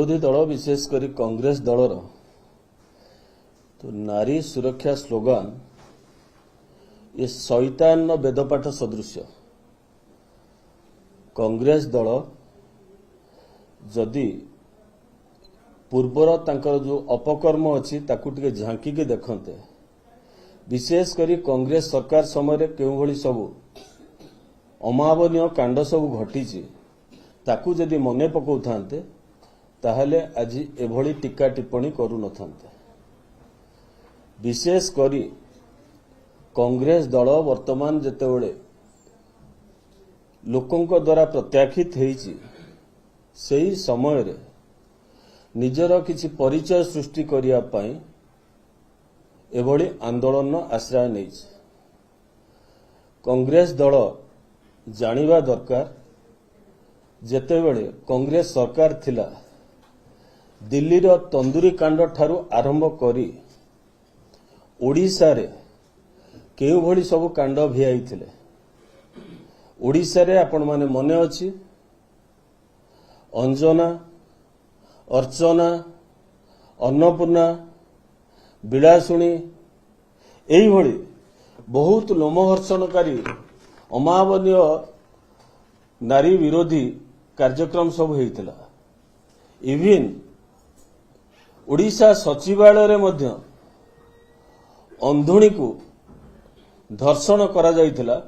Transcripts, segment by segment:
विरोधी दल विशेषकर कांग्रेस दलर तो नारी सुरक्षा स्लोगान ये शैतान वेदपाठ सदृश। कांग्रेस दल जदि पूर्वर तांकर जो अपकर्म अच्छी ताकू टिके झांकी के देखते, विशेषकर कांग्रेस सरकार समय केउ भली सब अमानवीय कांड सब घटी ताकू जदि मने पकाउथान्ते ताहले आज एभली टीका टिप्पणी करू नथान्ते। विशेष करी कांग्रेस दल वर्तमान जेतेबेले लोकंक द्वारा प्रत्याखित हेइछि सेही समय रे निजर किछि परिचय सृष्टि करिया पई एभली आंदोलन आश्रय नेइछि। कांग्रेस दल जानिबा दरकार जेतेबेले कांग्रेस सरकार थिला दिल्लीर तंदूरी कांड ठारू आरंभ करी ओडिशा रे केउ भली सब कांड भियाई थिले। ओडिशा रे आपण माने मने अछि अंजना, अर्चना, अन्नपूर्णा, बिलासुणी एई भली बहुत लोमहर्षणकारी अमानवीय नारी विरोधी कार्यक्रम सब हेइतिला। इविन ओडिशा सचिवालय रे मध्य अंधुणी को धर्षण करा जाइतिला।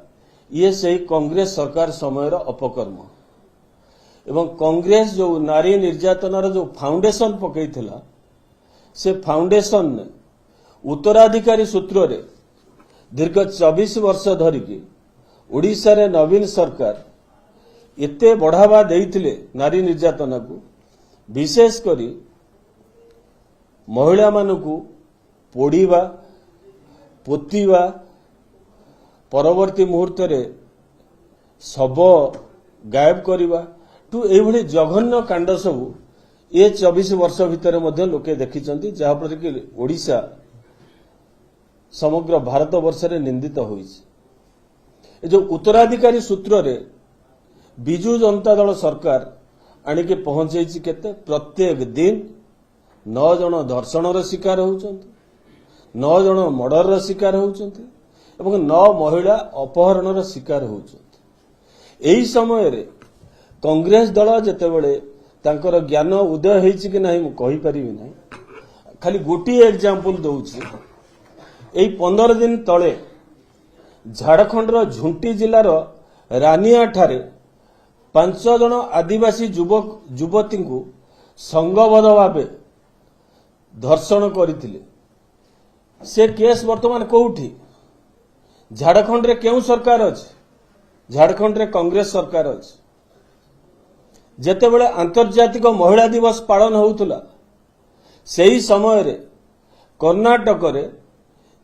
ये सही कांग्रेस सरकार समय अपकर्म एवं कांग्रेस जो नारी निर्यातनार जो फाउंडेशन पकईथिला से फाउंडेशन ने उत्तराधिकारी सूत्र रे दीर्घ 24 वर्ष धरिकी ओडिशा रे नवीन सरकार एते बढ़ावा देइथिले नारी निर्यातना को। विशेष करी महिला मानकू पोड़ीबा पोतीबा परवर्ती मुहूर्त रे शव गायब करवा टू एभली जघन्य कांड सब ये 24 वर्ष भितर मध्य लोके देखिचंती, जहाँ पर कि ओडिशा समग्र भारत वर्ष रे निंदित होइछि। जो उत्तराधिकारी सूत्र रे बिजू जनता दल सरकार आनिके पहुंचेछि केते प्रत्येक दिन 9 जन धर्षणर शिकार होउचंती, 9 जन मर्डर शिकार होउचंती एवं 9 महिला अपहरणर शिकार होउचंती। एही समय रे कांग्रेस दल जेतेबेले तांकर ज्ञान उदय हेछि कि नाही मु कहि परिबि नाही। खाली गोटी एग्जांपल दउछि। एही 15 दिन तळे झारखंडर झुंटी जिल्लार रानिया ठारे 5 जन आदिवासी युवक युवती को संगबद्ध भावे धर्षण करथिले। से केस वर्तमान कोउठी? झारखंड रे केउ सरकार अछि? झारखंड रे कांग्रेस सरकार अछि। जेतेबेले अंतर्जातिक महिला दिवस पालन होउथला सेही समय रे कर्नाटक रे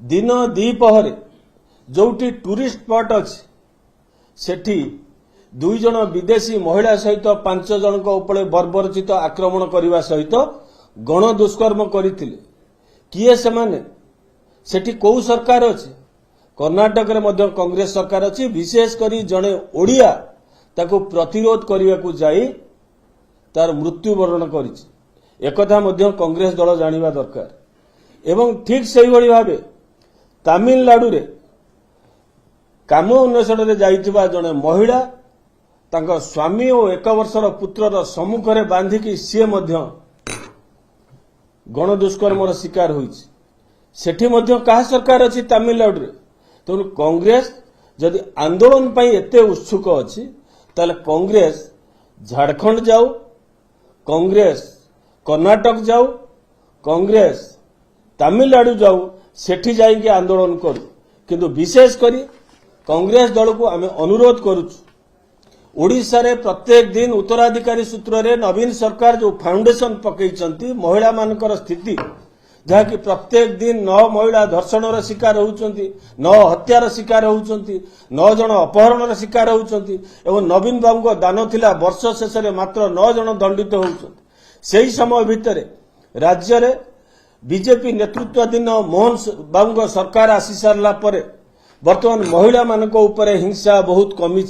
दिन द्विपहरे जोटी टूरिस्ट स्पॉट अछि सेठी 2 जन विदेशी महिला सहित 5 जन उपरे बर्बरचित आक्रमण करने सहित गण दुष्कर्म करथिले। किए सेमाने? सेठी को सरकार अछि? कर्नाटक रे मध्य कांग्रेस सरकार अछि। विशेष करी जने ओडिया ताको प्रतिरोध करने को जाई तार मृत्युवरण करिछि। एकथा मध्य कांग्रेस दल जानिबा दरकार। एवं ठीक सेही भली भाबे तमिलनाडु रे काम अन्वेषण रे जाइथिबा जने महिला तांका स्वामी और 1 वर्षर पुत्रर सम्मुख रे बांधिकी सी मध्य गण दुष्कर्मर शिकार होइछि। सेठी मध्य कहा सरकार अछि तमिलनाडु रे? तो कांग्रेस जदि आंदोलन पई एते उत्सुक अछि ताले कांग्रेस झारखंड जाऊ, कांग्रेस कर्नाटक जाऊ, कांग्रेस तमिलनाडु जाऊ, सेठी जाइके आंदोलन करू। किंतु विशेष करी कांग्रेस दल को आमे अनुरोध करूछु ओडिशा रे प्रत्येक दिन उत्तराधिकारी सूत्र रे नवीन सरकार जो फाउंडेशन पकईचंती महिला मानकर स्थिति जहाँ कि प्रत्येक दिन 9 महिला धर्षणर शिकार होउचंती, 9 हत्यार शिकार होउचंती, 9 जन अपहरणर शिकार होउचंती एवं नवीन बाबू को दान थिला वर्ष शेष रे मात्र 9 जन दंडित होउचंती। सेही समय भितर राज्य रे बीजेपी नेतृत्वाधीन मोहन बाबू सरकार आसी सारला परे वर्तमान महिला मानक ऊपर हिंसा बहुत कमी।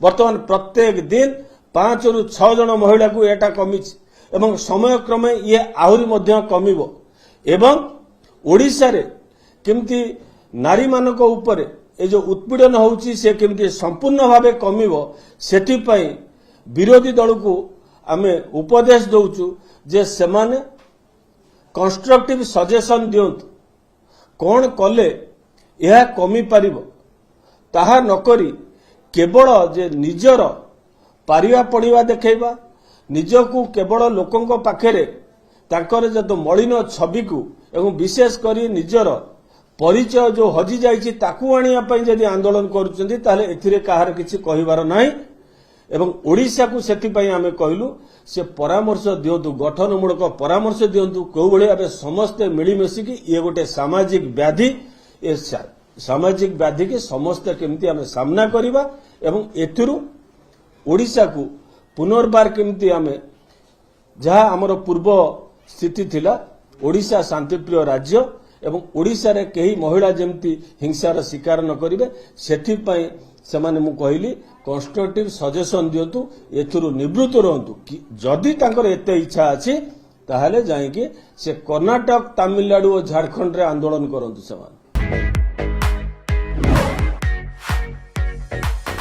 वर्तमान प्रत्येक दिन 5 ରୁ 6 जन महिला को एटा कमी ଏବଂ ସମୟ କ୍ରମେ ଇଏ ଆହୁରି ମଧ୍ୟ କମିବ ଏବଂ ଓଡ଼ିଶାରେ କେମିତି ନାରୀମାନଙ୍କ ଉପରେ ଏ ଯେଉଁ ଉତ୍ପୀଡ଼ନ ହେଉଛି ସେ କେମିତି ସମ୍ପୂର୍ଣ୍ଣ ଭାବେ କମିବ ସେଥିପାଇଁ ବିରୋଧୀ ଦଳକୁ ଆମେ ଉପଦେଶ ଦେଉଛୁ ଯେ ସେମାନେ କନଷ୍ଟ୍ରକ୍ଟିଭ ସଜେସନ ଦିଅନ୍ତୁ କ'ଣ କଲେ ଏହା କମିପାରିବ ତାହା ନକରି କେବଳ ଯେ ନିଜର ପାରିବା ପଡ଼ିବା ଦେଖାଇବା ନିଜକୁ କେବଳ ଲୋକଙ୍କ ପାଖରେ ତାଙ୍କର ଯତ ମଳିନ ଛବିକୁ ଏବଂ ବିଶେଷ କରି ନିଜର ପରିଚୟ ଯେଉଁ ହଜିଯାଇଛି ତାକୁ ଆଣିବା ପାଇଁ ଯଦି ଆନ୍ଦୋଳନ କରୁଛନ୍ତି ତାହେଲେ ଏଥିରେ କାହାର କିଛି କହିବାର ନାହିଁ ଏବଂ ଓଡ଼ିଶାକୁ ସେଥିପାଇଁ ଆମେ କହିଲୁ ସେ ପରାମର୍ଶ ଦିଅନ୍ତୁ ଗଠନମୂଳକ ପରାମର୍ଶ ଦିଅନ୍ତୁ କେଉଁଭଳି ଭାବେ ସମସ୍ତେ ମିଳିମିଶିକି ଇଏ ଗୋଟେ ସାମାଜିକ ବ୍ୟାଧି ଏ ସାମାଜିକ ବ୍ୟାଧିକି ସମସ୍ତେ କେମିତି ଆମେ ସାମ୍ନା କରିବା ଏବଂ ଏଥିରୁ ଓଡ଼ିଶାକୁ ପୁନର୍ବାର କେମିତି ଆମେ ଯାହା ଆମର ପୂର୍ବ ସ୍ଥିତି ଥିଲା ଓଡ଼ିଶା ଶାନ୍ତିପ୍ରିୟ ରାଜ୍ୟ ଏବଂ ଓଡ଼ିଶାରେ କେହି ମହିଳା ଯେମିତି ହିଂସାର ଶିକାର ନ କରିବେ ସେଥିପାଇଁ ସେମାନେ ମୁଁ କହିଲି କନଷ୍ଟ୍ରକ୍ଟିଭ ସଜେସନ ଦିଅନ୍ତୁ ଏଥିରୁ ନିବୃତ୍ତ ରୁହନ୍ତୁ ଯଦି ତାଙ୍କର ଏତେ ଇଚ୍ଛା ଅଛି ତାହେଲେ ଯାଇକି ସେ କର୍ଣ୍ଣାଟକ ତାମିଲନାଡୁ ଓ ଝାଡ଼ଖଣ୍ଡରେ ଆନ୍ଦୋଳନ କରନ୍ତୁ ସେମାନେ।